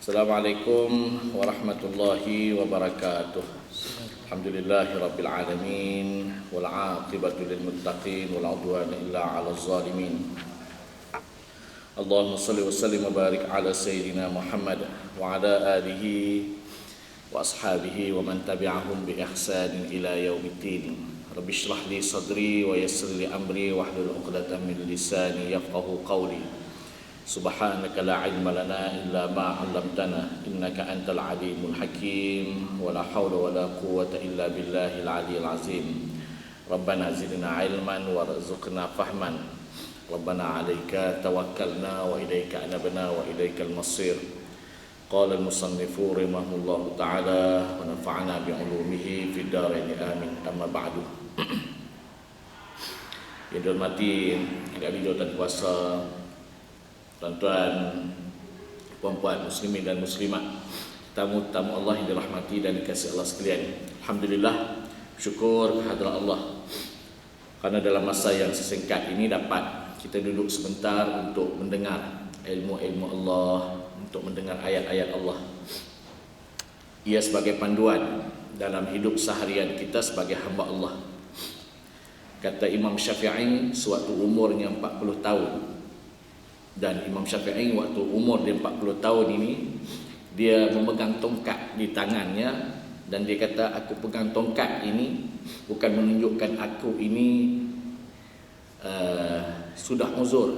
Assalamualaikum warahmatullahi wabarakatuh. Alhamdulillahi rabbil alamin wal 'aqibatu lil muttaqin wal 'udwana illa 'alal zalimin. Allahumma shalli wa sallim wa barik ala sayyidina Muhammad wa ala alihi wa ashabihi wa man tabi'ahum bi ihsanin ila yaumiddin. Rabbi shrah li sadri wa yassir li amri wahlul 'uqdatam min lisani yafqahu qawli. Subhanaka la ilma lana illa ma 'allamtana innaka antal alimul hakim wa la haula wa la quwwata illa billahil aliyyil azim. Rabbana zidna ilman warzuqna fahman. Rabbana 'alaika tawakkalna wa ilaika anabna wa ilaikal masir. Qala al-musannifu rahimahullahu ta'ala wa nafa'ana bi 'ulumihi fid dharain amin. Amma ba'du. Yang dihormati Kami Jawatan Kuasa, tuan-tuan, puan-puan muslimin dan muslimat, tamu-tamu Allah yang dirahmati dan dikasihi Allah sekalian. Alhamdulillah, syukur kehadrat Allah karena dalam masa yang sesingkat ini dapat kita duduk sebentar untuk mendengar ilmu-ilmu Allah, untuk mendengar ayat-ayat Allah. Ia sebagai panduan dalam hidup seharian kita sebagai hamba Allah. Kata Imam Syafi'i sewaktu umurnya 40 tahun, dan Imam Syafi'i waktu umur dia 40 tahun ini, dia memegang tongkat di tangannya, dan dia kata, aku pegang tongkat ini bukan menunjukkan aku ini sudah uzur,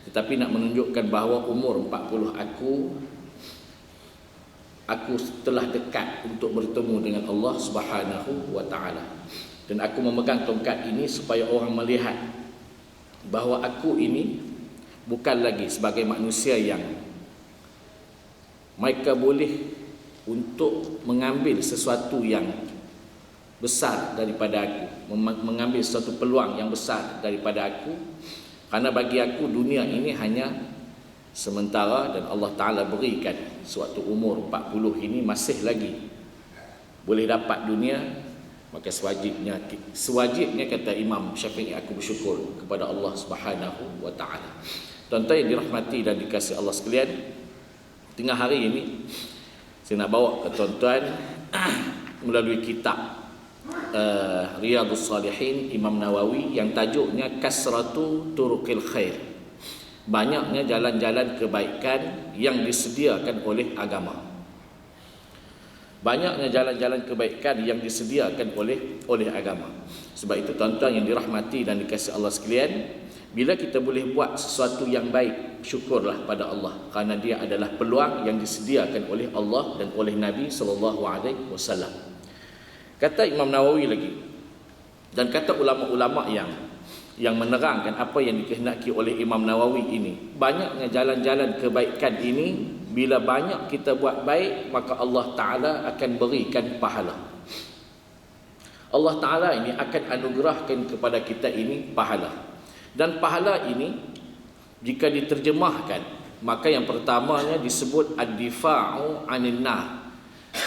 tetapi nak menunjukkan bahawa umur 40 aku telah dekat untuk bertemu dengan Allah Subhanahu wa ta'ala. Dan aku memegang tongkat ini supaya orang melihat bahawa aku ini bukan lagi sebagai manusia yang mereka boleh untuk mengambil sesuatu yang besar daripada aku, mengambil sesuatu peluang yang besar daripada aku, karena bagi aku dunia ini hanya sementara, dan Allah Ta'ala berikan sewaktu umur 40 ini masih lagi boleh dapat dunia. Maka sewajibnya kata Imam Syafi'i, aku bersyukur kepada Allah Subhanahu wa ta'ala. Tuan-tuan yang dirahmati dan dikasihi Allah sekalian, tengah hari ini saya nak bawa ke tuan-tuan melalui kitab Riyadhus Salihin Imam Nawawi yang tajuknya Kasratu Turuqil Khair, banyaknya jalan-jalan kebaikan yang disediakan oleh agama. Banyaknya jalan-jalan kebaikan yang disediakan oleh agama. Sebab itu tuan-tuan yang dirahmati dan dikasihi Allah sekalian, bila kita boleh buat sesuatu yang baik, syukurlah pada Allah, kerana dia adalah peluang yang disediakan oleh Allah dan oleh Nabi SAW. Kata Imam Nawawi lagi, dan kata ulama-ulama yang menerangkan apa yang dikehendaki oleh Imam Nawawi ini, banyaknya jalan-jalan kebaikan ini, bila banyak kita buat baik, maka Allah Ta'ala akan berikan pahala. Allah Ta'ala ini akan anugerahkan kepada kita ini pahala. Dan pahala ini jika diterjemahkan, maka yang pertamanya disebut ad-difa'u 'anil nar.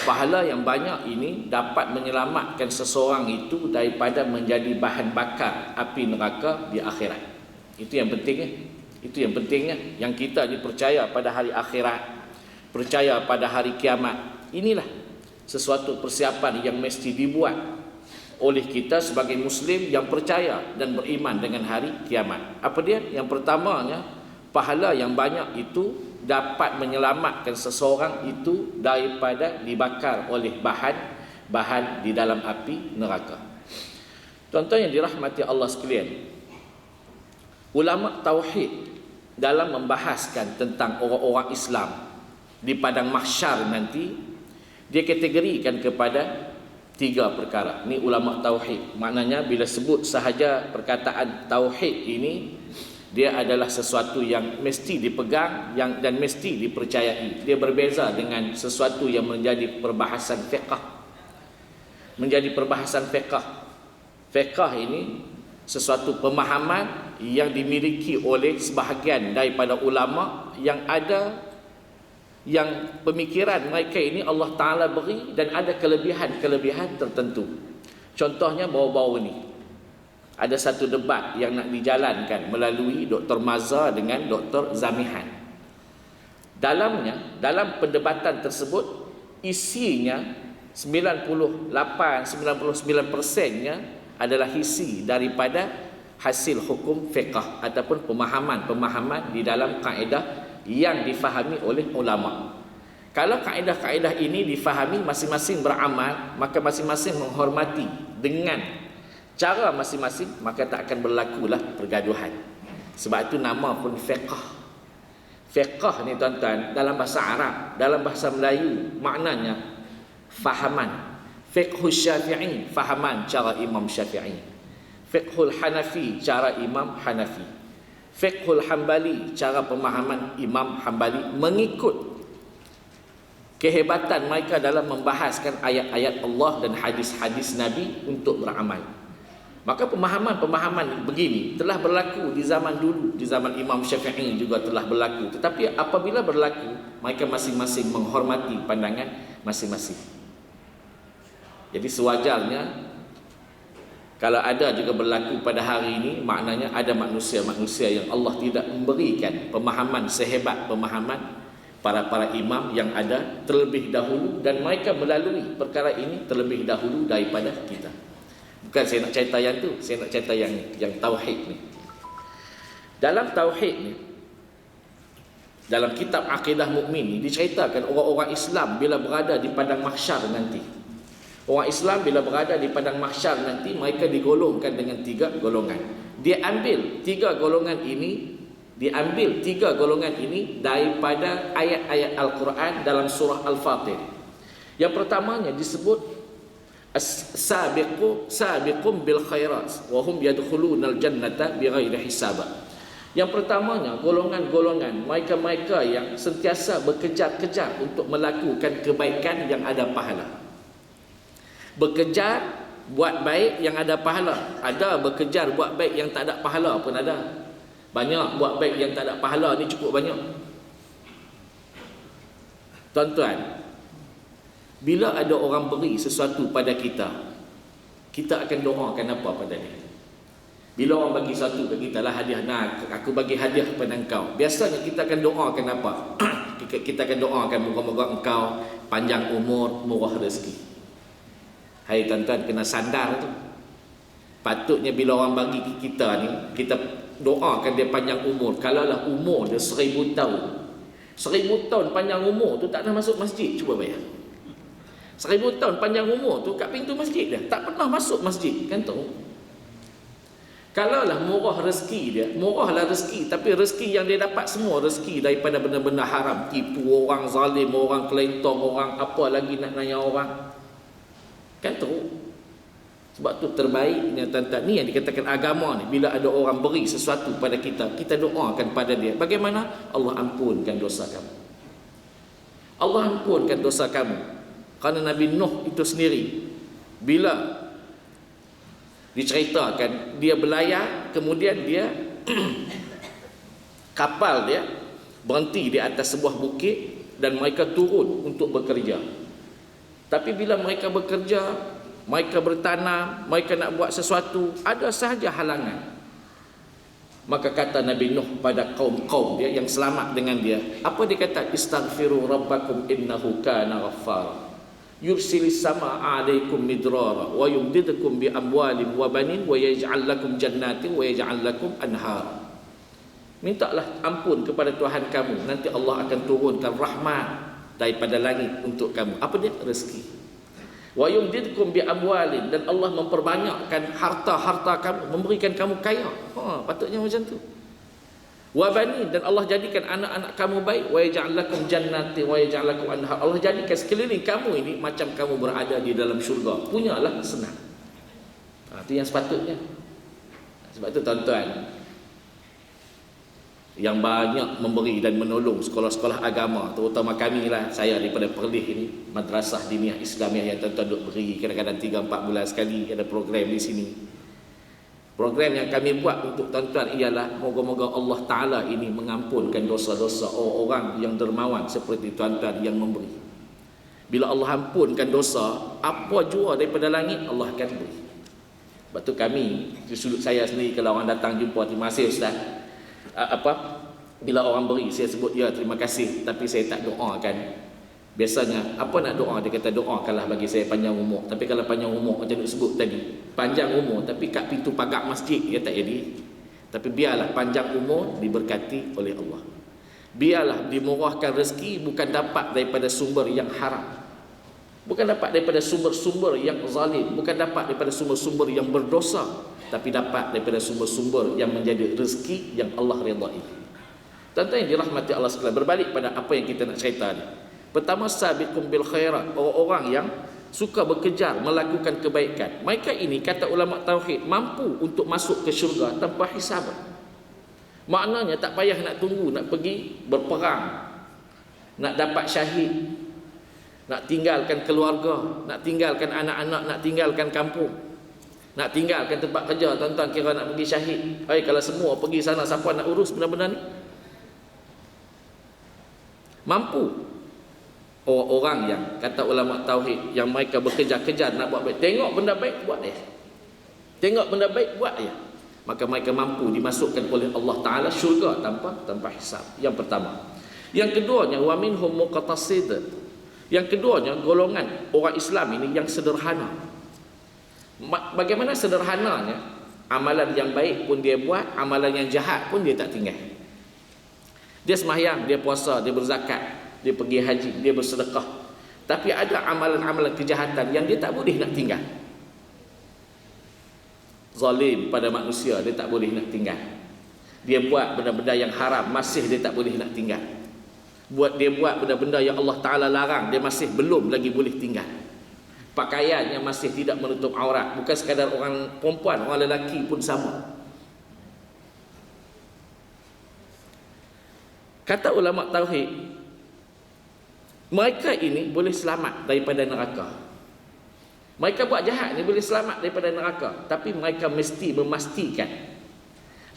Pahala yang banyak ini dapat menyelamatkan seseorang itu daripada menjadi bahan bakar api neraka di akhirat. Itu yang pentingnya. Itu yang pentingnya. Yang kita dipercaya pada hari akhirat, percaya pada hari kiamat. Inilah sesuatu persiapan yang mesti dibuat oleh kita sebagai Muslim yang percaya dan beriman dengan hari kiamat. Apa dia? Yang pertamanya, pahala yang banyak itu dapat menyelamatkan seseorang itu daripada dibakar oleh bahan di dalam api neraka. Tuan-tuan yang dirahmati Allah sekalian, ulama tauhid dalam membahaskan tentang orang-orang Islam di padang mahsyar nanti, dia kategorikan kepada 3 perkara. Ini ulama tauhid. Maknanya bila sebut sahaja perkataan tauhid ini, dia adalah sesuatu yang mesti dipegang dan mesti dipercayai. Dia berbeza dengan sesuatu yang menjadi perbahasan fiqh. Menjadi perbahasan fiqh. Fiqh ini sesuatu pemahaman yang dimiliki oleh sebahagian daripada ulama yang ada, yang pemikiran mereka ini Allah Ta'ala beri dan ada kelebihan-kelebihan tertentu. Contohnya baru-baru ini ada satu debat yang nak dijalankan melalui Dr. Maza dengan Dr. Zamihan. dalam perdebatan tersebut isinya 98-99%-nya adalah isi daripada hasil hukum fiqh ataupun pemahaman di dalam kaedah yang difahami oleh ulama. Kalau kaedah-kaedah ini difahami masing-masing beramal, maka masing-masing menghormati dengan cara masing-masing, maka tak akan berlakulah pergaduhan. Sebab itu nama pun fiqh. Fiqh ni tuan-tuan, dalam bahasa Arab, dalam bahasa Melayu, maknanya fahaman. Fiqhul Syafi'i, fahaman cara Imam Syafi'i. Fiqhul Hanafi, cara Imam Hanafi. Fiqhul Hambali, cara pemahaman Imam Hambali, mengikut kehebatan mereka dalam membahaskan ayat-ayat Allah dan hadis-hadis Nabi untuk beramal. Maka pemahaman-pemahaman begini telah berlaku di zaman dulu, di zaman Imam Syafi'i juga telah berlaku. Tetapi apabila berlaku, mereka masing-masing menghormati pandangan masing-masing. Jadi sewajarnya kalau ada juga berlaku pada hari ini, maknanya ada manusia-manusia yang Allah tidak memberikan pemahaman sehebat pemahaman para imam yang ada terlebih dahulu, dan mereka melalui perkara ini terlebih dahulu daripada kita. Bukan saya nak cerita yang tu, saya nak cerita yang tauhid ni. Dalam tauhid ni, dalam kitab Aqidah Mukmin ni diceritakan orang-orang Islam bila berada di padang mahsyar nanti. Orang Islam bila berada di padang mahsyar nanti, mereka digolongkan dengan 3 golongan. Diambil 3 golongan ini daripada ayat-ayat Al-Quran dalam surah Al-Fatir. Yang pertamanya disebut sabiqum bil khairat wa hum yadkhulunal jannata bighairi hisab. Yang pertamanya golongan-golongan mereka-mereka yang sentiasa bekejar-kejar untuk melakukan kebaikan yang ada pahala. Bekejar buat baik yang ada pahala. Ada bekejar buat baik yang tak ada pahala pun ada. Banyak buat baik yang tak ada pahala ni cukup banyak. Tuan-tuan, bila ada orang beri sesuatu pada kita, kita akan doakan apa pada dia? Bila orang bagi sesuatu kepada kita lah, hadiah, nah aku bagi hadiah kepada engkau, biasanya kita akan doakan apa? Kita akan doakan moga-moga engkau panjang umur, murah rezeki. Hai tuan-tuan, kena sandar tu. Patutnya bila orang bagi kita ni, kita doakan dia panjang umur. Kalaulah umur dia 1000 tahun, 1000 tahun panjang umur tu tak pernah masuk masjid, cuba bayar. 1000 tahun panjang umur tu kat pintu masjid dia, tak pernah masuk masjid, kan tahu? Kalaulah murah rezeki dia, murahlah rezeki, tapi rezeki yang dia dapat semua rezeki daripada benda-benda haram, tipu orang, zalim orang, kelentong orang, apa lagi nak nanya orang, kan tahu? Sebab tu terbaiknya tuan-tuan, ni yang dikatakan agama ni, bila ada orang beri sesuatu pada kita, kita doakan pada dia. Bagaimana? Allah ampunkan dosa kamu, Allah ampunkan dosa kamu. Kerana Nabi Nuh itu sendiri, bila diceritakan dia berlayar, kemudian dia kapal dia berhenti di atas sebuah bukit dan mereka turun untuk bekerja. Tapi bila mereka bekerja, mereka bertanam, mereka nak buat sesuatu, ada sahaja halangan. Maka kata Nabi Nuh pada kaum-kaum dia yang selamat dengan dia, apa dia kata? Istaghfiru rabbakum innahu kana ghaffara yursilis sama alaikum midrara wa yumdidukum bi amwalin wa banin wa yaj'al lakum jannatin wa yaj'al lakum anhar. Mintalah ampun kepada Tuhan kamu, nanti Allah akan turunkan rahmat daripada langit untuk kamu. Apa dia? Rezeki. Wa yumdidukum bi amwalin, dan Allah memperbanyakkan harta-harta kamu, memberikan kamu kaya. Patutnya macam tu. Wa banin, dan Allah jadikan anak-anak kamu baik. Wa yaj'al lakum jannatin wa yaj'al lakum anhar. Allah jadikan sekeliling kamu ini macam kamu berada di dalam syurga. Punyalah senang. Itu yang sepatutnya. Sebab itu tuan-tuan, yang banyak memberi dan menolong sekolah-sekolah agama, terutama kami lah, saya daripada Perlis ini, Madrasah Diniyah Islamiah yang tuan-tuan duk beri kadang-kadang 3-4 bulan sekali ada program di sini. Program yang kami buat untuk tuan-tuan ialah moga-moga Allah Ta'ala ini mengampunkan dosa-dosa orang-orang yang dermawan seperti tuan-tuan yang memberi. Bila Allah ampunkan dosa, apa jua daripada langit Allah akan beri. Sebab tu kami, di sudut saya sendiri, kalau orang datang jumpa, terima kasih Ustaz, Bila orang beri, saya sebut ya terima kasih, tapi saya tak doakan. Biasanya apa nak doa, dia kata doakanlah bagi saya panjang umur. Tapi kalau panjang umur macam nak sebut tadi, panjang umur tapi kat pintu pagar masjid dia tak jadi. Tapi biarlah panjang umur diberkati oleh Allah. Biarlah dimurahkan rezeki, bukan dapat daripada sumber yang haram, bukan dapat daripada sumber-sumber yang zalim, bukan dapat daripada sumber-sumber yang berdosa, tapi dapat daripada sumber-sumber yang menjadi rezeki yang Allah redai. Tuan-tuan yang dirahmati Allah sekalian, berbalik pada apa yang kita nak cerita ni. Pertama, sabiqum bil khairat, orang-orang yang suka bekejar melakukan kebaikan. Mereka ini, kata ulama tauhid, mampu untuk masuk ke syurga tanpa hisab. Maknanya tak payah nak tunggu, nak pergi berperang, nak dapat syahid, nak tinggalkan keluarga, nak tinggalkan anak-anak, nak tinggalkan kampung, nak tinggalkan tempat kerja. Tuan-tuan kira nak pergi syahid. Kalau semua pergi sana, siapa nak urus benda-benda ni? Mampu. Orang yang kata ulama tauhid, yang mereka bekerja-kejar nak buat baik, tengok benda baik buat dia, tengok benda baik buat dia, maka mereka mampu dimasukkan oleh Allah Ta'ala syurga tanpa hisab. Yang pertama. Yang keduanya, wa minhum muqtasid. Yang keduanya, golongan orang Islam ini yang sederhana. Bagaimana sederhananya? Amalan yang baik pun dia buat, amalan yang jahat pun dia tak tinggal. Dia sembahyang, dia puasa, dia berzakat, dia pergi haji, dia bersedekah, tapi ada amalan-amalan kejahatan yang dia tak boleh nak tinggal. Zalim pada manusia, dia tak boleh nak tinggal. Dia buat benda-benda yang haram, masih dia tak boleh nak tinggal. Dia buat benda-benda yang Allah Ta'ala larang, dia masih belum lagi boleh tinggal. Pakaian yang masih tidak menutup aurat, bukan sekadar orang perempuan, orang lelaki pun sama. Kata ulama tauhid, mereka ini boleh selamat daripada neraka. Mereka buat jahat ni boleh selamat daripada neraka, tapi mereka mesti memastikan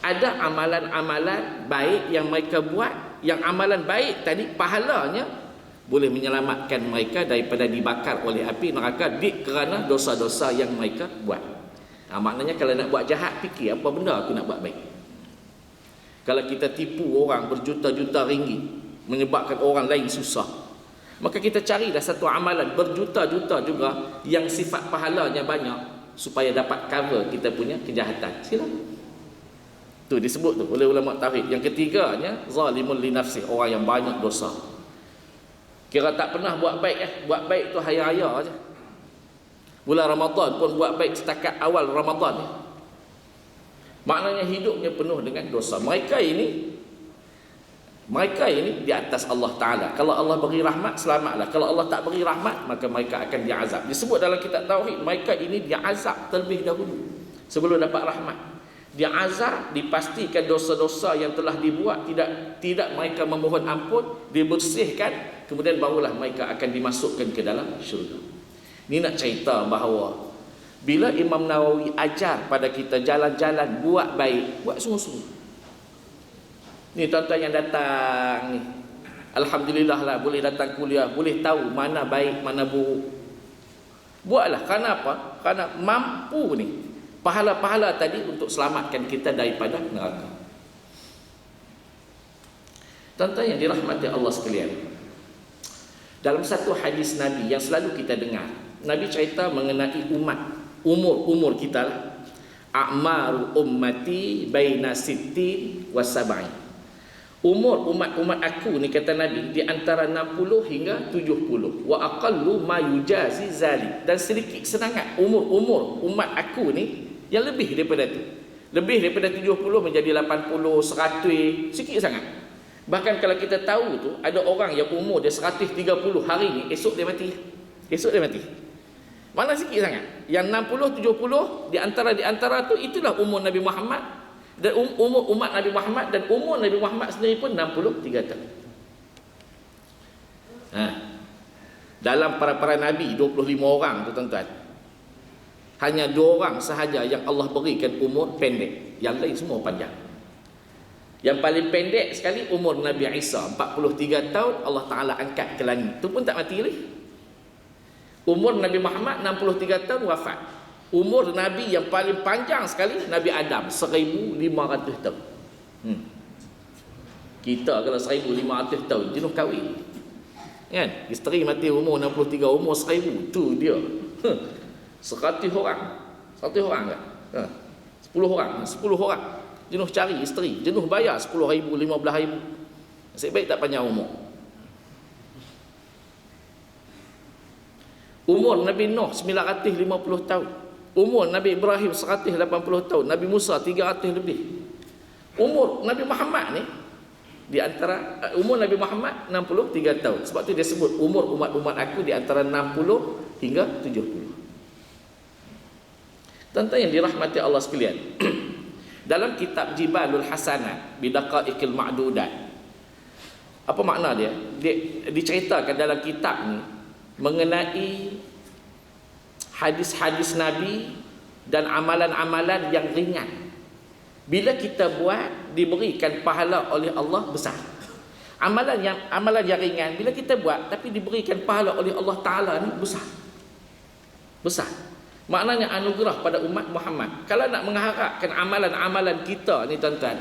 ada amalan-amalan baik yang mereka buat, yang amalan baik tadi pahalanya boleh menyelamatkan mereka daripada dibakar oleh api neraka kerana dosa-dosa yang mereka buat. Maknanya kalau nak buat jahat, fikir apa benda aku nak buat baik. Kalau kita tipu orang berjuta-juta ringgit menyebabkan orang lain susah, maka kita carilah satu amalan berjuta-juta juga yang sifat pahalanya banyak, supaya dapat cover kita punya kejahatan. Sila. Tu disebut tu oleh ulama tauhid. Yang ketiganya, zalimun li nafsi, orang yang banyak dosa. Kira tak pernah buat baik. Buat baik tu hari-raya aja. Bulan Ramadan pun buat baik setakat awal Ramadan. Maknanya hidupnya penuh dengan dosa. Mereka ini di atas Allah Ta'ala. Kalau Allah beri rahmat, selamatlah. Kalau Allah tak beri rahmat, maka mereka akan diazab. Disebut dalam kitab tauhid, mereka ini diazab terlebih dahulu sebelum dapat rahmat. Diazab, dipastikan dosa-dosa yang telah dibuat tidak mereka memohon ampun, dibersihkan, kemudian barulah mereka akan dimasukkan ke dalam syurga. Ini nak cerita bahawa bila Imam Nawawi ajar pada kita jalan-jalan buat baik, buat sungguh-sungguh. Ni tuan-tuan yang datang ni, alhamdulillah lah boleh datang kuliah, boleh tahu mana baik, mana buruk. Buatlah. Kerana apa? Kerana mampu ni pahala-pahala tadi untuk selamatkan kita daripada neraka. Tuan-tuan yang dirahmati Allah sekalian, dalam satu hadis Nabi yang selalu kita dengar, Nabi cerita mengenai umur kita lah. A'maru ummati baina sittin wa sab'in. Umur umat aku ni, kata Nabi, di antara 60 hingga 70. Wa aqallu ma yujazi zalik. Dan sedikit sangat umur umat aku ni yang lebih daripada tu. Lebih daripada 70 menjadi 80, 100, sikit sangat. Bahkan kalau kita tahu tu ada orang yang umur dia 130 hari ni, esok dia mati. Mana sikit sangat. Yang 60, 70 di antara tu, itulah umur Nabi Muhammad dan umur umat Nabi Muhammad, dan umur Nabi Muhammad sendiri pun 63 tahun. Dalam para nabi 25 orang tu tuan-tuan, hanya 2 orang sahaja yang Allah berikan umur pendek, yang lain semua panjang. Yang paling pendek sekali umur Nabi Isa, 43 tahun, Allah Ta'ala angkat ke langit. Tu pun tak mati lagi. Umur Nabi Muhammad 63 tahun wafat. Umur Nabi yang paling panjang sekali Nabi Adam, 1500 tahun. Kita kalau 1500 tahun jenuh kahwin. Kan? Isteri mati umur 63, umur 1000. Tu dia. 100 orang. 100 orang tak? 10 orang. 10 orang. Jenuh cari isteri. Jenuh bayar 10,000, 15,000. Nasib baik tak panjang umur. Umur Nabi Nuh 950 tahun. Umur Nabi Ibrahim 180 tahun. Nabi Musa 300 lebih. Umur Nabi Muhammad ni di antara umur Nabi Muhammad 63 tahun. Sebab tu dia sebut umur umat-umat aku di antara 60 hingga 70. Tuan-tuan yang dirahmati Allah sekalian. Dalam kitab Jibalul Hasanat Bidaqaiqil Ma'dudat, apa makna dia? Dia diceritakan dalam kitab ni mengenai hadis-hadis Nabi dan amalan-amalan yang ringan. Bila kita buat, diberikan pahala oleh Allah besar. Amalan yang ringan, bila kita buat tapi diberikan pahala oleh Allah Ta'ala ni besar. Besar. Maknanya anugerah pada umat Muhammad. Kalau nak mengharapkan amalan-amalan kita ni tuan-tuan,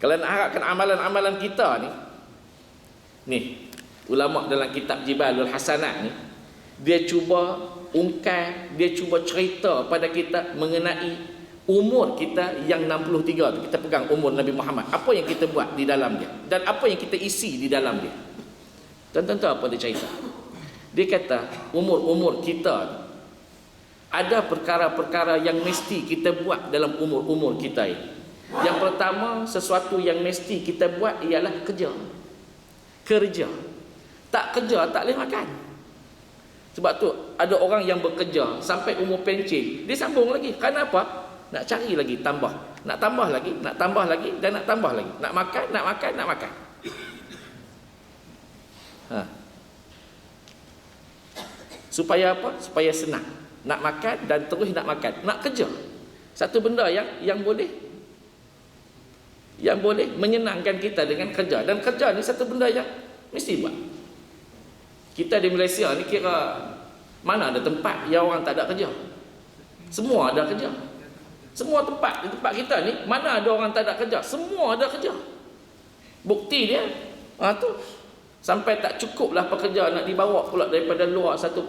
kalau nak harapkan amalan-amalan kita ni, ulama dalam kitab Jibalul Hasanat ni, dia cuba ungkap, dia cuba cerita pada kita mengenai umur kita yang 63 tu. Kita pegang umur Nabi Muhammad, apa yang kita buat di dalam dia dan apa yang kita isi di dalam dia. Tuan-tuan tahu apa dia cerita? Dia kata umur-umur kita ada perkara-perkara yang mesti kita buat dalam umur-umur kita ini. Yang pertama, sesuatu yang mesti kita buat ialah kerja. Tak kerja tak boleh makan. Sebab tu ada orang yang bekerja sampai umur pencen, dia sambung lagi. Kenapa? Nak cari lagi tambah. Nak tambah lagi, nak tambah lagi dan nak tambah lagi. Nak makan, nak makan, nak makan. Supaya apa? Supaya senang. Nak makan dan terus nak makan. Nak kerja. Satu benda yang boleh menyenangkan kita dengan kerja. Dan kerja ni satu benda yang mesti buat. Kita di Malaysia ni kira mana ada tempat yang orang tak ada kerja. Semua ada kerja. Semua tempat, di tempat kita ni mana ada orang tak ada kerja. Semua ada kerja. Bukti dia tu sampai tak cukuplah pekerja nak dibawa pula daripada luar 1.5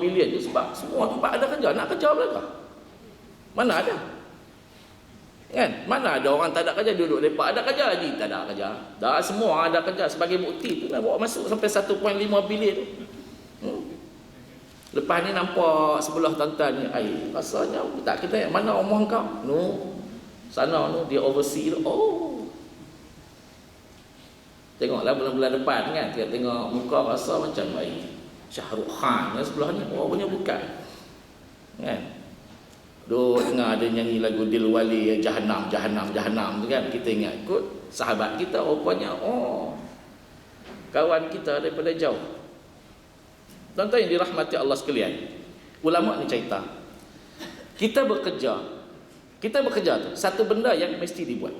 bilion tu sebab semua tempat ada kerja. Nak kerja belaka? Mana ada? Kan? Mana ada orang tak ada kerja, duduk lepak. Ada kerja lagi? Tak ada kerja. Dah semua ada kerja. Sebagai bukti tu nak bawa masuk sampai 1.5 bilion. Lepas ni nampak sebelah tuan-tuan ni, rasanya tak kita mana omong kau? No. Sana tu dia oversee tu. Oh. Tengoklah bulan-bulan depan kan, kita tengok muka rasa macam Syahrukh Khan yang sebelah ni. Oh, punya bukan. Kan? Tengah ada nyanyi lagu Dilwali Jahannam tu kan. Kita ingat kot sahabat kita rupanya kawan kita daripada jauh. Tuan-tuan yang dirahmati Allah sekalian, ulama ni cerita kita bekerja tu satu benda yang mesti dibuat.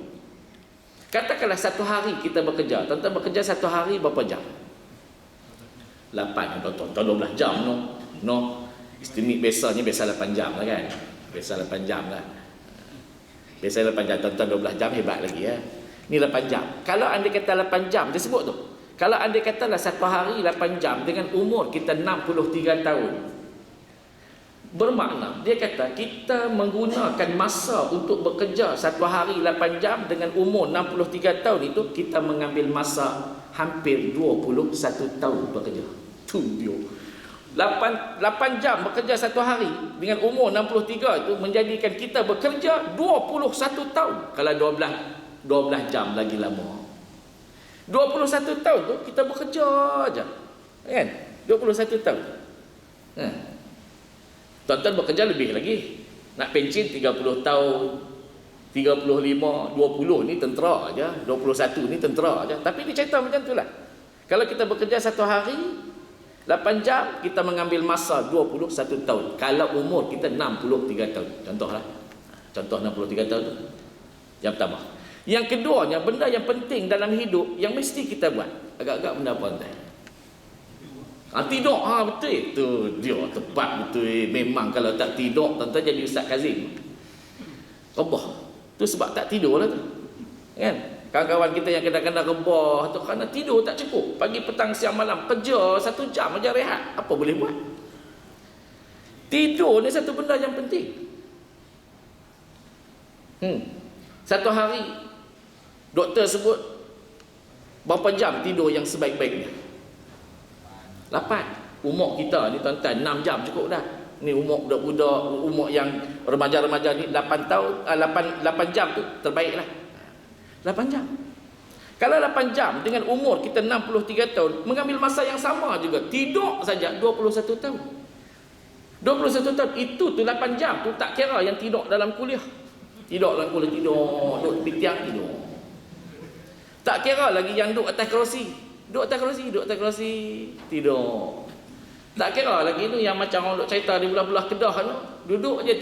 Katakanlah satu hari kita bekerja. Tuan-tuan bekerja satu hari berapa jam? 8 atau 12 jam no. Istimik biasa 8 jam lah kan. Biasa 8 jam lah. Biasa 8 jam, tuan-tuan 12 jam hebat lagi ya. Ni 8 jam. Kalau anda kata 8 jam, dia sebut tu. Kalau anda katalah satu hari 8 jam dengan umur kita 63 tahun. Bermakna, dia kata kita menggunakan masa untuk bekerja satu hari 8 jam dengan umur 63 tahun itu, kita mengambil masa hampir 21 tahun bekerja. Tu dia. 8 jam bekerja satu hari dengan umur 63 itu menjadikan kita bekerja 21 tahun. Kalau 12 jam lagi lama. 21 tahun tu kita bekerja aja. Kan? 21 tahun. Tuan-tuan bekerja lebih lagi. Nak pencen 30 tahun, 35, 20 ni tentera aja, 21 ni tentera aja. Tapi dia cerita macam itulah. Kalau kita bekerja satu hari 8 jam, kita mengambil masa 21 tahun. Kalau umur kita 63 tahun. Contohlah. Contoh 63 tahun tu. Yang pertama. Yang keduanya, benda yang penting dalam hidup yang mesti kita buat. Agak-agak benda apa entah? Tidur. Betul. Tu dia tepat betul. Memang kalau tak tidur, tuan-tuan jadi Ustaz Kazim. Rabah. Tu sebab tak tidur lah tu. Kan? Kawan-kawan kita yang kadang-kadang rebah tu kerana tidur tak cukup. Pagi, petang, siang, malam kerja 1 jam aja rehat. Apa boleh buat? Tidur ni satu benda yang penting. Satu hari doktor sebut berapa jam tidur yang sebaik-baiknya? 8. Umur kita ni tuan-tuan 6 jam cukup dah. Ni umur budak-budak, umur yang remaja-remaja ni 8 tahun, 8 jam tu terbaik lah. 8 jam. Kalau 8 jam dengan umur kita 63 tahun, mengambil masa yang sama juga. Tidur saja 21 tahun. 21 tahun itu tu 8 jam tu tak kira yang tidur dalam kuliah. Tidur dalam kuliah tidur, duduk di tiang tidur. Tak kira lagi yang duduk atas kerusi. Duduk atas kerusi, tidur. Tak kira lagi tu yang macam orang duduk cerita di belah-belah Kedah tu, duduk aja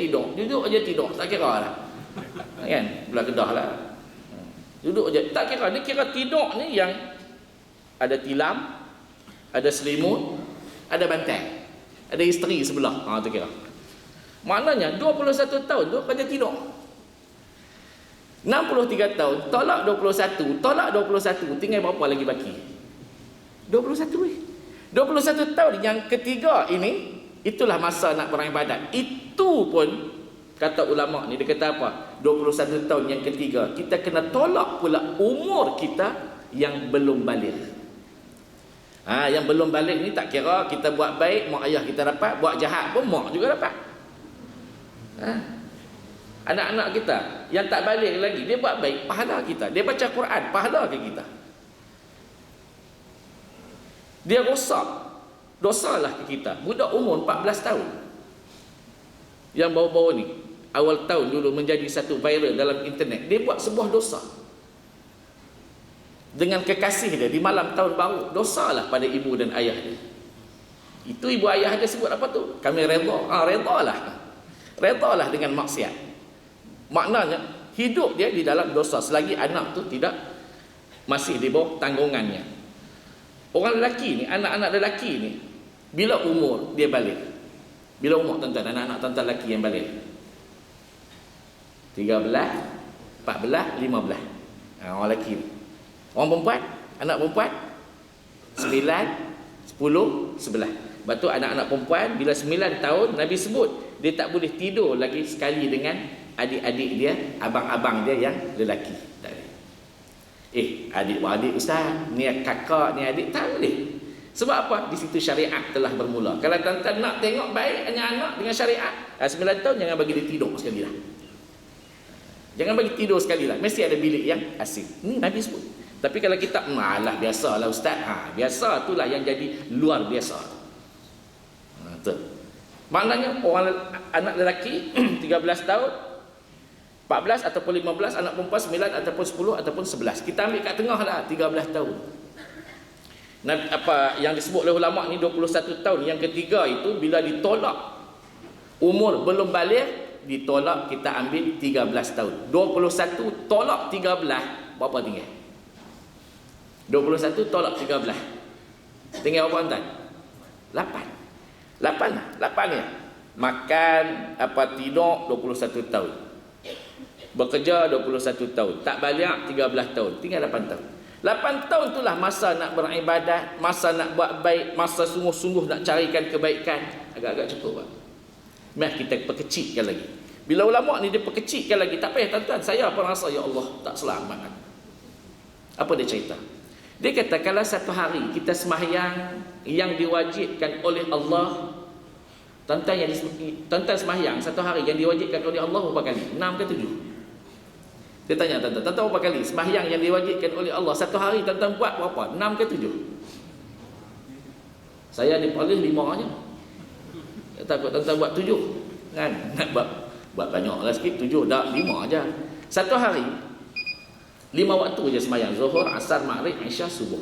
tidur, tak kira lah. Kan? Belah Kedah lah. Duduk aja. Tak kira, dia kira tidur ni yang ada tilam, ada selimut, ada bantal, ada isteri sebelah. Tu kira. Maknanya 21 tahun tu kerja tidur. 63 tahun, tolak 21, tinggal berapa lagi baki? 21 tahun yang ketiga ini, itulah masa nak beribadat. Itu pun kata ulama ni, dia kata apa? 21 tahun yang ketiga, kita kena tolak pula umur kita yang belum balik. Yang belum balik ni tak kira kita buat baik, mak ayah kita dapat, buat jahat pun mak juga dapat. Anak-anak kita yang tak balik lagi, dia buat baik, pahala kita. Dia baca Quran, pahala ke kita. Dia rosak, dosalah ke kita. Budak umur 14 tahun yang baru-baru ni, awal tahun dulu menjadi satu viral dalam internet, dia buat sebuah dosa dengan kekasih dia di malam tahun baru. Dosalah pada ibu dan ayah dia. Itu ibu ayah dia sebut apa tu? Kami redha. Redhalah dengan maksiat. Maknanya hidup dia di dalam dosa selagi anak tu tidak masih di bawah tanggungannya. Orang lelaki ni, anak-anak lelaki ni, bila umur dia balik? Bila umur tuan-tuan, anak-anak tuan-tuan lelaki yang balik? 13, 14, 15. Orang lelaki ni. Orang perempuan, anak perempuan 9, 10, 11. Lepas tu anak-anak perempuan bila 9 tahun, Nabi sebut dia tak boleh tidur lagi sekali dengan adik-adik dia, abang-abang dia yang lelaki. Tak boleh. Adik-adik ustaz, ni kakak, ni adik, tak boleh. Sebab apa? Di situ syariat telah bermula. Kalau tuan-tuan nak tengok baiknya anak dengan syariat, 9 tahun jangan bagi dia tidur sekali lah. Jangan bagi tidur sekali lah. Mesti ada bilik yang asing. Ni Nabi sebut. Tapi kalau kita, malah biasalah ustaz. Biasa itulah yang jadi luar biasa. Betul. Maknanya orang anak lelaki 13 tahun, 14 ataupun 15, anak perempuan 9 ataupun 10 ataupun 11. Kita ambil kat tengah lah 13 tahun. Apa yang disebut oleh ulama ni 21 tahun. Yang ketiga itu bila ditolak umur belum balik, ditolak, kita ambil 13 tahun. 21 tolak 13, berapa tinggal? 21 tolak 13. Tinggal berapa tuan? 8 ya. Makan tidur 21 tahun. Bekerja 21 tahun. Tak balik 13 tahun. Tinggal 8 tahun. 8 tahun itulah masa nak beribadat, masa nak buat baik, masa sungguh-sungguh nak carikan kebaikan. Agak-agak cukup tak? Mari kita perkecilkan lagi. Bila ulama ni dia perkecilkan lagi, tak payah tuan-tuan, saya pun rasa ya Allah tak selamat. Apa dia cerita? Dia kata kalau satu hari kita sembahyang yang diwajibkan oleh Allah, tuan-tuan sembahyang satu hari yang diwajibkan oleh Allah berapa kali? 6 ke 7? Dia tanya tuan-tuan berapa kali sembahyang yang diwajibkan oleh Allah satu hari tuan-tuan buat berapa? 6 ke 7? Saya ni paling 5 aja. Takut tuan-tuan buat 7 kan? Nak buat banyaklah sikit, 7 dah 5 aja. Satu hari 5 waktu je sembahyang, Zuhur, Asar, Maghrib, Isyak, Subuh.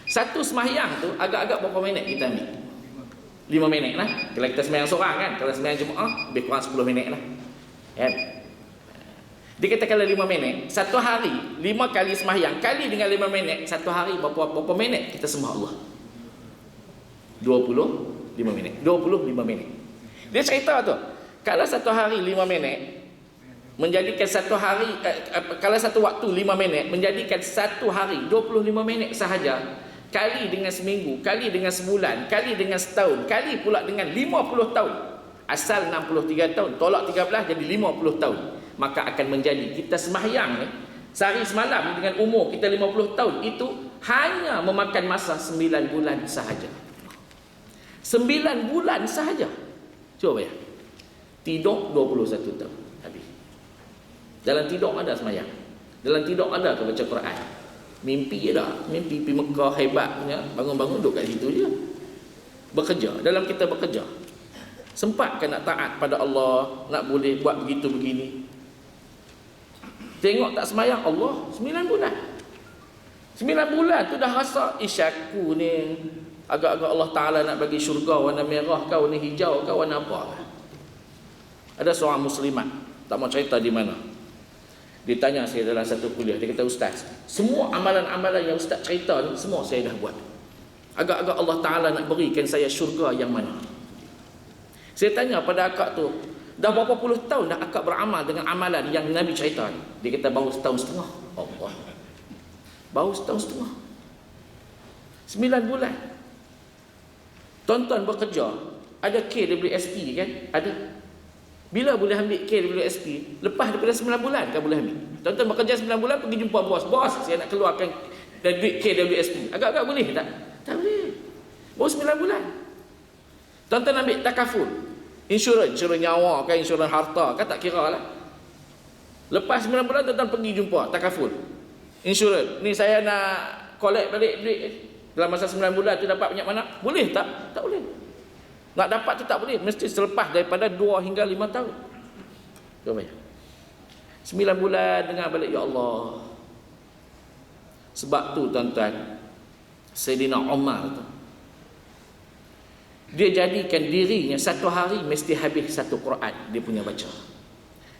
Satu sembahyang tu agak-agak berapa minit kita ambil? 5 minit lah. Kalau kita sembahyang seorang kan, kalau sembahyang Jumaat lebih kurang 10 minit lah. Kan? Dia kata kalau 5 minit, satu hari 5 kali sembahyang kali dengan 5 minit, satu hari berapa minit kita sembah Allah? 25 minit. 25 minit. Dia cerita tu, kalau satu hari 5 minit, menjadikan satu hari, kalau satu waktu 5 minit, menjadikan satu hari 25 minit sahaja, kali dengan seminggu, kali dengan sebulan, kali dengan setahun, kali pula dengan 50 tahun. Asal 63 tahun, tolak 13 jadi 50 tahun. Maka akan menjadi kita sembahyang ni sehari semalam dengan umur kita 50 tahun, itu hanya memakan masa 9 bulan sahaja. 9 bulan sahaja. Cuba ya. Tidur 21 tahun habis. Dalam tidur ada sembahyang. Dalam tidur ada ke baca Quran. Mimpi je dah. Mimpi pergi Mekah hebatnya, bangun-bangun duduk kat situ je. Bekerja, dalam kita bekerja. Sempatkan nak taat pada Allah, nak boleh buat begitu begini. Tengok tak sembahyang Allah 9 bulan. 9 bulan tu dah rasa isyaku ni agak-agak Allah Ta'ala nak bagi syurga warna merah ke, warna hijau ke, warna apa. Ada seorang muslimat, tak mau cerita di mana. Dia tanya saya dalam satu kuliah, dia kata, "Ustaz, semua amalan-amalan yang Ustaz cerita ni semua saya dah buat. Agak-agak Allah Ta'ala nak berikan saya syurga yang mana?" Saya tanya pada akak tu, dah berapa puluh tahun dah akak beramal dengan amalan yang Nabi cerita ni? Dia kata baru setahun setengah. Allah, baru setahun setengah. 9 bulan. Tuan-tuan bekerja, ada KWSP kan? Ada. Bila boleh ambil KWSP? Lepas daripada 9 bulan kan boleh ambil. Tuan-tuan bekerja 9 bulan, pergi jumpa bos. Bos, saya nak keluarkan duit KWSP. Agak-agak boleh tak? Tak boleh. Baru 9 bulan. Tuan-tuan ambil takaful. Insurans nyawa kan, insurans harta kan, tak kira lah. Lepas 9 bulan tuan-tuan pergi jumpa takaful. Insurans. Ni saya nak collect balik duit. Dalam masa 9 bulan tu dapat banyak mana? Boleh tak? Tak boleh. Nak dapat tu tak boleh. Mesti selepas daripada 2 hingga 5 tahun. Cuba bayar. 9 bulan dengar balik, ya Allah. Sebab tu tuan-tuan, Sayyidina Umar tu, dia jadikan dirinya satu hari mesti habis satu Quran dia punya baca.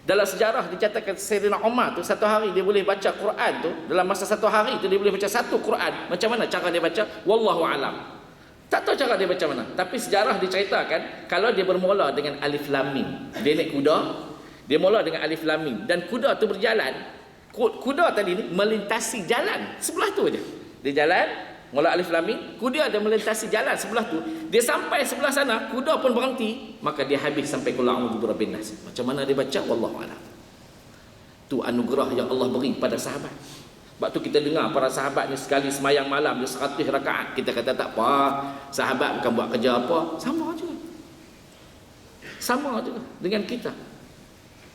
Dalam sejarah dicatatkan Sayyidina Umar tu satu hari dia boleh baca Quran tu, dalam masa satu hari tu dia boleh baca satu Quran. Macam mana cara dia baca? Wallahu alam. Tak tahu cara dia baca mana. Tapi sejarah diceritakan kalau dia bermula dengan alif lam mim. Dia naik kuda, dia mula dengan alif lam mim dan kuda tu berjalan. Kuda tadi ni melintasi jalan sebelah tu aja. Dia jalan, mula alif lam mim, kuda ada melintasi jalan sebelah tu. Dia sampai sebelah sana, kuda pun berhenti, maka dia habis sampai qul a'udzu birabbin nas. Macam mana dia baca? Wallahu a'lam. Tu anugerah yang Allah beri pada sahabat. Sebab tu kita dengar para sahabat ni sekali semayang malam dia 100 rakaat. Kita kata tak apa, sahabat bukan buat kerja apa. Sama juga. Sama juga dengan kita.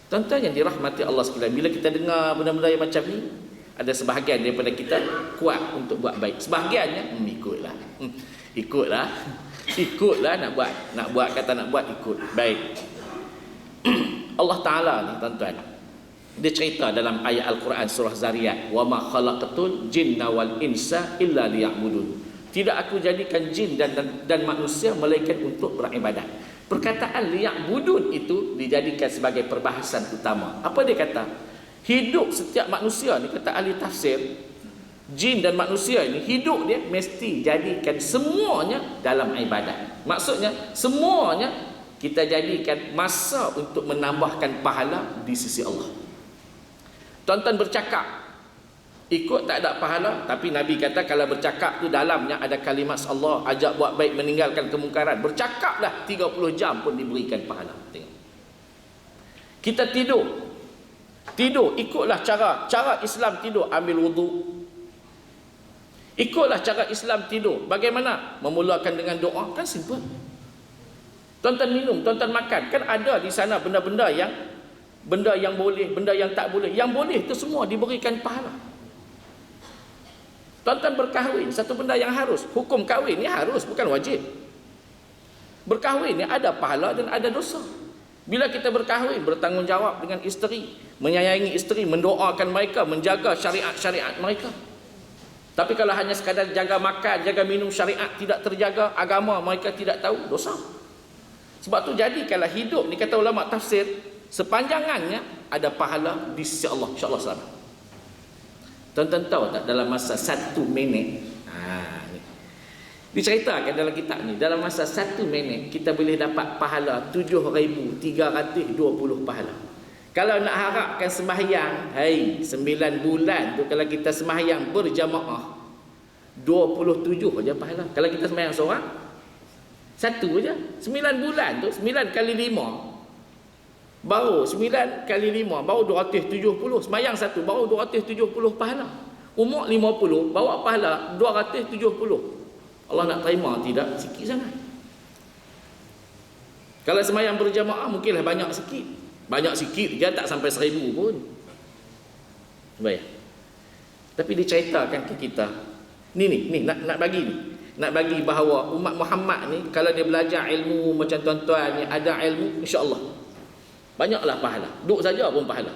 Tuan-tuan yang dirahmati Allah sekalian, bila kita dengar benda-benda yang macam ni, ada sebahagian daripada kita kuat untuk buat baik. Sebahagiannya ikutlah. Ikutlah. Ikutlah nak buat kata nak buat ikut. Baik. Allah Ta'ala ni tuan-tuan, dia cerita dalam ayat Al-Quran surah Zariyat, wa ma khalaqatul jinna wal insa illa liya'budun. Tidak aku jadikan jin dan manusia melainkan untuk beribadat. Perkataan liya'budun itu dijadikan sebagai perbahasan utama. Apa dia kata? Hidup setiap manusia ni, kata ahli tafsir, jin dan manusia ini hidup dia mesti jadikan semuanya dalam ibadat. Maksudnya semuanya kita jadikan masa untuk menambahkan pahala di sisi Allah. Tuan-tuan bercakap, ikut tak ada pahala, tapi Nabi kata kalau bercakap tu dalamnya ada kalimat Allah, ajak buat baik, meninggalkan kemungkaran. Bercakaplah 30 jam pun diberikan pahala. Tengok. Kita tidur, ikutlah cara Islam tidur, ambil wudu. Ikutlah cara Islam tidur. Bagaimana? Memulakan dengan doa, kan simple. Tuan-tuan minum, tuan-tuan makan, kan ada di sana benda-benda yang boleh, benda yang tak boleh. Yang boleh itu semua diberikan pahala. Tuan-tuan berkahwin, satu benda yang harus. Hukum kahwin ni harus, bukan wajib. Berkahwin ni ada pahala dan ada dosa. Bila kita berkahwin, bertanggungjawab dengan isteri, menyayangi isteri, mendoakan mereka, menjaga syariat-syariat mereka. Tapi kalau hanya sekadar jaga makan, jaga minum, syariat tidak terjaga, agama mereka tidak tahu, dosa. Sebab tu jadikanlah hidup ni, kata ulama tafsir, sepanjangannya ada pahala di sisi Allah, insya-Allah selamat. Tuan-tuan tahu tak dalam masa 1 minit, ni diceritakan dalam kitab ni, dalam masa 1 minit kita boleh dapat pahala 7,320 pahala. Kalau nak harapkan sembahyang, 9 bulan tu kalau kita sembahyang berjamaah 27 aja pahala. Kalau kita sembahyang seorang, satu aja. 9 bulan tu 9 kali 5. Baru 9 kali 5 baru 270. Sembahyang satu baru 270 pahala. Umur 50 bawa pahala 270. Allah nak terima tidak? Sikit sangat. Kalau sembahyang berjamaah mungkinlah banyak sikit. Banyak sikit dia tak sampai 1000 pun. Baik. Tapi diceritakan ke kita. Ni nak bagi ni. Nak bagi bahawa umat Muhammad ni kalau dia belajar ilmu macam tuan-tuan ni ada ilmu, insya-Allah banyaklah pahala. Duk saja pun pahala.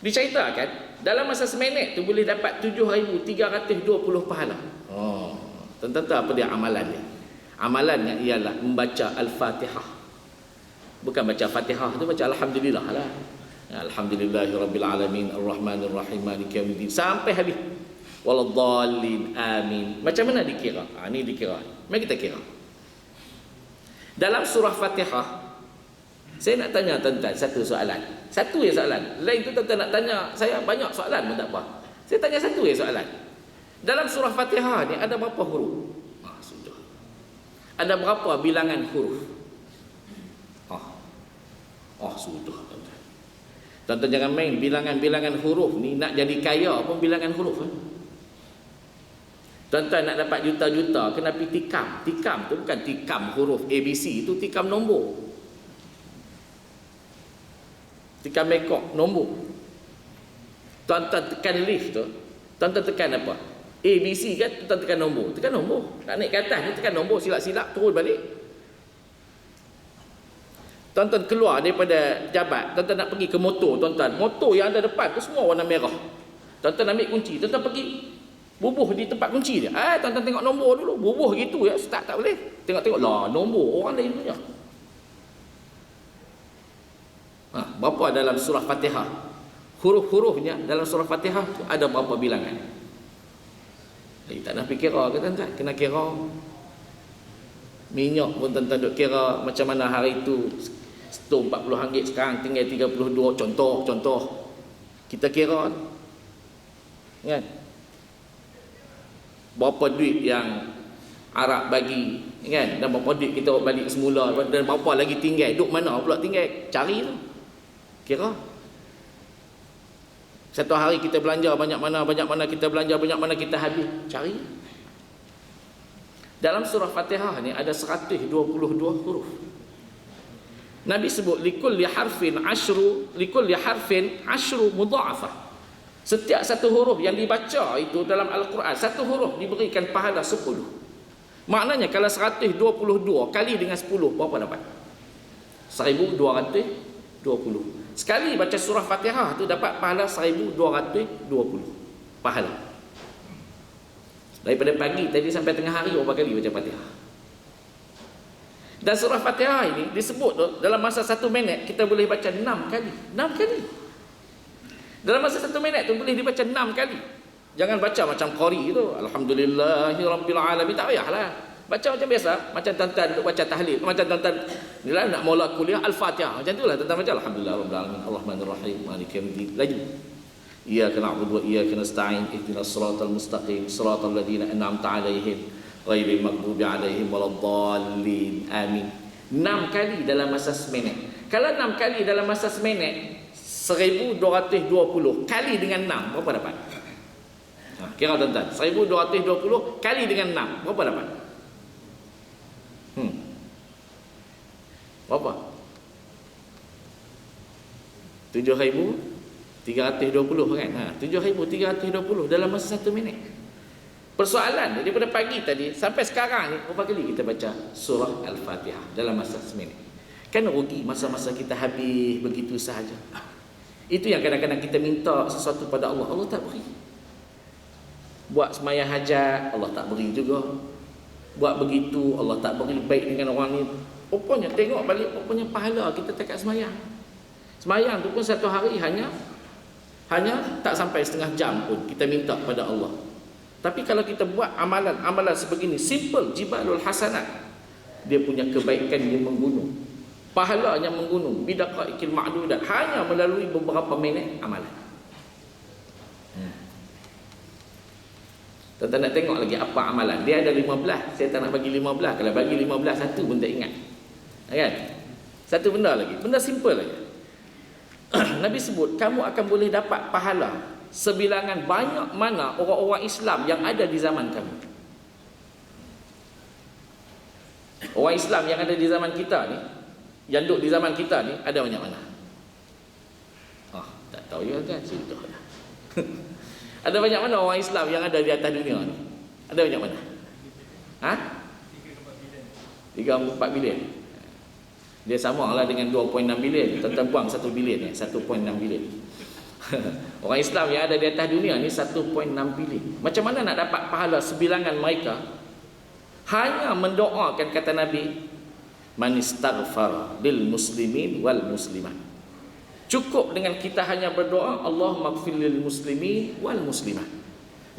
Diceritakan dalam masa seminit tu boleh dapat 7320 pahala. Tentu apa dia amalan dia? Amalannya ialah membaca Al-Fatihah. Bukan baca Fatihah tu, baca Alhamdulillah lah. Alhamdulillahirabbil alamin arrahmanir rahim maliki yaumiddin sampai habis. Waladdallin amin. Macam mana dikira? Ni dikira. Mari kita kira. Dalam surah Fatihah, saya nak tanya tuan-tuan satu soalan. Satu je soalan. Lain tu tuan-tuan nak tanya saya banyak soalan pun tak apa. Saya tanya satu je soalan. Dalam surah Fatihah ni ada berapa huruf? Sudah. Ada berapa bilangan huruf? Sudah tuan-tuan. Tuan-tuan jangan main bilangan-bilangan huruf ni, nak jadi kaya pun bilangan huruf. Tuan-tuan nak dapat juta-juta kena pergi tikam. Tikam tu bukan tikam huruf ABC, itu tikam nombor. Tikam mekok nombor. Tuan-tuan tekan lift tu, tuan-tuan tekan apa? ABC kan, tuan-tuan tekan nombor. Tekan nombor. Nak naik ke atas ni tekan nombor, silap-silap turun balik. Tuan-tuan keluar daripada jabat, tuan-tuan nak pergi ke motor, tuan-tuan. Motor yang ada depan tu semua warna merah. Tuan-tuan ambil kunci, tuan-tuan pergi bubuh di tempat kunci dia. Tuan-tuan tengok nombor dulu. Bubuh gitu ya, start tak boleh. Tengok-tengok lah nombor orang lain punya. Berapa dalam surah Fatihah? Huruf-hurufnya dalam surah Fatihah tu ada berapa bilangan? Tak nak fikir ke tuan-tuan? Kena kira. Minyak pun tuan-tuan duk kira macam mana hari tu. Stok RM40 sekarang tinggal 32. Contoh. Kita kira kan? Berapa duit yang Arab bagi kan? Dan berapa duit kita balik semula, dan berapa lagi tinggal? Duk mana pula tinggal? Cari tu. Kira. Satu hari kita belanja banyak mana kita belanja, banyak mana kita habis. Cari. Dalam surah Fatihah ni ada 122 huruf. Nabi sebut likulli harfin ashru mudha'afah. Setiap satu huruf yang dibaca itu dalam Al-Quran, satu huruf diberikan pahala 10. Maknanya kalau 122 kali dengan 10 berapa dapat? 1220. Sekali baca surah Fatihah tu dapat pahala 1220 pahala. Daripada pagi tadi sampai tengah hari berapa kali baca Fatihah. Dan surah Fatihah ini disebut tu dalam masa 1 minit kita boleh baca 6 kali. 6 kali. Dalam masa 1 minit tu boleh dibaca 6 kali. Jangan baca macam qari tu. Alhamdulillahirabbil alamin. Tak payahlah. Baca macam biasa, macam tuan-tuan duk baca tahlil, macam tuan-tuan nilah nak mula kuliah Al-Fatihah. Macam itulah tuan-tuan baca alhamdulillahirabbil alamin arrahmanir rahim maliki yaumiddin. Lagi. Iyyaka na'budu wa iyyaka nasta'in ihdinas siratal mustaqim siratal ladzina an'amta 'alaihim ghairil maghdubi 'alaihim waladdallin. Amin. 6 kali dalam masa seminit. Kalau 6 kali dalam masa seminit 1220 kali dengan 6 berapa dapat? Kira tuan-tuan, 1220 kali dengan 6 berapa dapat? Berapa? 7,320 kan? 7,320 dalam masa 1 minit. Persoalan daripada pagi tadi sampai sekarang ni berapa kali kita baca surah Al-Fatihah dalam masa 1 minit? Kan rugi masa-masa kita habis begitu sahaja. Itu yang kadang-kadang kita minta sesuatu pada Allah, Allah tak beri. Buat sembahyang hajat, Allah tak beri juga. Buat begitu, Allah tak beri baik dengan orang ni. Rupanya tengok balik, rupanya pahala kita dekat sembahyang. Sembahyang tu pun satu hari hanya tak sampai setengah jam pun kita minta pada Allah. Tapi kalau kita buat amalan sebegini, simple, jibalul hasanat, dia punya kebaikan yang menggunung. Pahalanya menggunung bidaqaiqil ma'dudat, hanya melalui beberapa minit amalan. Tuan-tuan nak tengok lagi apa amalan. Dia ada 15. Saya tak nak bagi 15. Kalau bagi 15 satu pun tak ingat. Kan? Satu benda lagi. Benda simple lagi. Nabi sebut kamu akan boleh dapat pahala sebilangan banyak mana orang-orang Islam yang ada di zaman kamu. Orang Islam yang ada di zaman kita ni, yang duduk di zaman kita ni, ada banyak mana? Tak tahu ya kan? Sudah lah. Ada banyak mana orang Islam yang ada di atas dunia ni? Ada banyak mana? 3-4 bilion. Dia sama lah dengan 2.6 bilion. Tuan-tuan buang 1 bilion 1.6 bilion. Orang Islam yang ada di atas dunia ni 1.6 bilion. Macam mana nak dapat pahala sebilangan mereka? Hanya mendoakan, kata Nabi, man istaghfar lil muslimin wal muslimat. Cukup dengan kita hanya berdoa, Allahumma ighfir lil muslimin wal muslimat.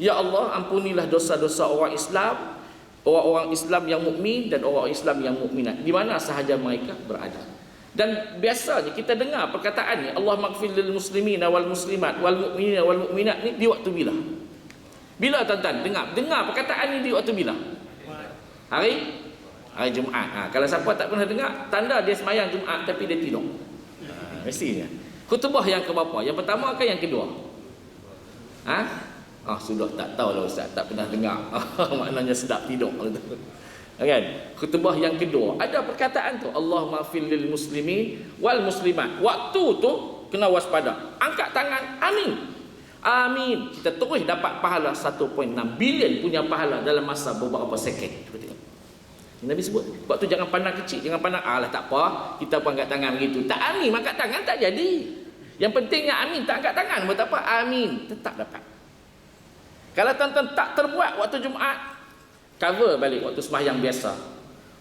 Ya Allah, ampunilah dosa-dosa orang Islam, orang-orang Islam yang mukmin dan orang Islam yang mukminat, di mana sahaja mereka berada. Dan biasanya kita dengar perkataan ni, Allahumma ighfir lil muslimin wal muslimat wal mu'minin wal mu'minat ni di waktu bila? Bila tuan-tuan dengar perkataan ni di waktu bila? Hari Jumaat. Kalau siapa tak pernah dengar, tanda dia sembahyang Jumaat tapi dia tidur. Mestinya. Khutbah yang ke berapa? Yang pertama ke yang kedua? Sudah tak tahu lah Ustaz, tak pernah dengar. Maknanya sedap tidur. Kan? Khutbah yang kedua ada perkataan tu, Allahumma ighfir lil muslimin wal muslimat. Waktu tu kena waspada. Angkat tangan, amin. Amin. Kita terus dapat pahala 1.6 bilion punya pahala dalam masa beberapa second. Cuba tengok. Nabi sebut, waktu jangan pandang kecil, jangan pandang alah tak apa, kita pun angkat tangan begitu. Tak amin, angkat tangan tak jadi. Yang pentingnya amin, tak angkat tangan buat apa? Amin, tetap dapat. Kalau tuan-tuan tak terbuat waktu Jumaat, cover balik waktu sembahyang biasa.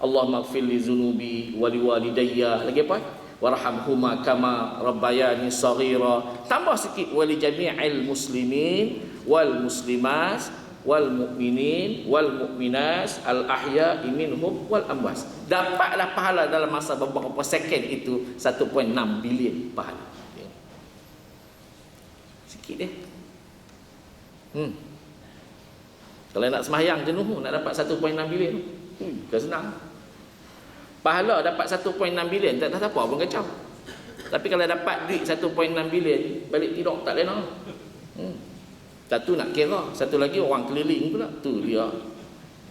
Allahumma ighfir li zunubi wa li walidayya. Lagi apa? Warhamhuma kama rabbayani saghira. Tambah sikit, wa li jami'il muslimin wal muslimat wal mu'minin wal mu'minas al ahya'i minhum wal amwas. Dapatlah pahala dalam masa beberapa second itu 1.6 bilion pahala. Sikit dia. Kalau nak sembahyang jenuh nak dapat 1.6 bilion. Bukan senang. Pahala dapat 1.6 bilion tak tahu apa pun kacau. Tapi kalau dapat duit 1.6 bilion, balik tidur tak lena. Satu nak kira, satu lagi orang keliling pula. Tu dia.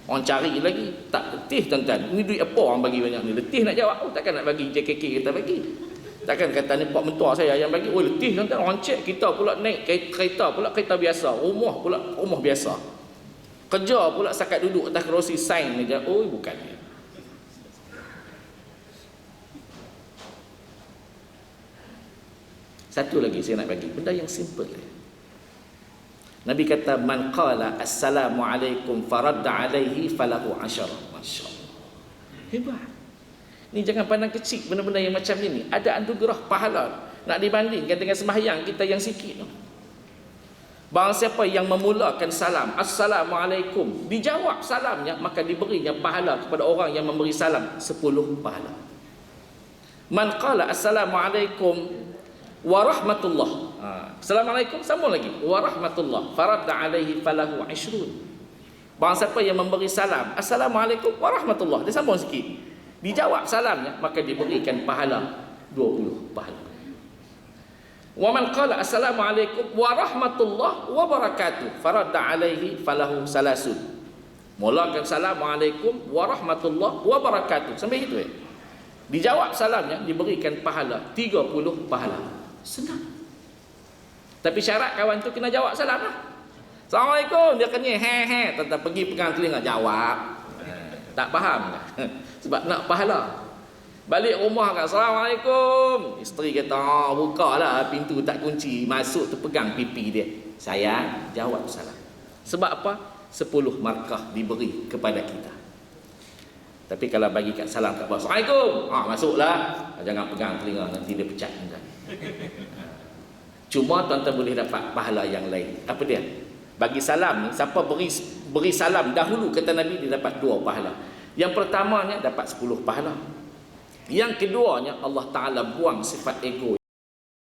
Orang cari lagi. Tak letih tuan-tuan. Ini duit apa orang bagi banyak ni? Letih nak jawab. Takkan nak bagi JKK kita bagi. Takkan kata ni pak mentua saya yang bagi. Letih tuan-tuan. Orang cek kita pula naik kereta pula kereta biasa. Rumah pula rumah biasa. Kerja pula sakat duduk atas kerusi sign ni je. Bukan dia. Satu lagi saya nak bagi. Benda yang simple. Nabi kata man qala assalamu alaikum faradda alaihi falahu 10. Masya-Allah. Hebat. Ni jangan pandang kecil benda-benda yang macam ni. Ada anugerah pahala nak dibandingkan dengan sembahyang kita yang sikit tu. Barang siapa yang memulakan salam, assalamualaikum, dijawab salamnya, maka diberinya pahala kepada orang yang memberi salam 10 pahala. Man qala assalamualaikum warahmatullah. Assalamualaikum, sambung lagi. Warahmatullah. Faradda alaihi falahu 20. Barang siapa yang memberi salam, assalamualaikum warahmatullah, dia sambung sikit. Dijawab salamnya, maka diberikan pahala 20 pahala. Wa man qala assalamualaikum warahmatullah wabarakatuh. Faradda alaihi falahu 30. Mulakan assalamualaikum warahmatullah wabarakatuh. Sampai gitu ya. Dijawab salamnya, diberikan pahala 30 pahala. Senang. Tapi syarat kawan tu kena jawab salam lah. Assalamualaikum, dia kena tuan-tuan pergi pegang telinga jawab. Tak faham dah. Sebab nak pahala. Balik rumah kan, assalamualaikum. Isteri kata, bukalah pintu tak kunci, masuk tu pegang pipi dia. Saya jawab salam. Sebab apa? 10 markah diberi kepada kita. Tapi kalau bagi kat salam kat bawah, assalamualaikum, masuklah. Jangan pegang telinga, nanti dia pecat. Cuma tuan-tuan boleh dapat pahala yang lain. Apa dia? Bagi salam ni, siapa beri salam dahulu, kata Nabi, dia dapat 2 pahala. Yang pertamanya dapat 10 pahala. Yang keduanya, Allah Ta'ala buang sifat ego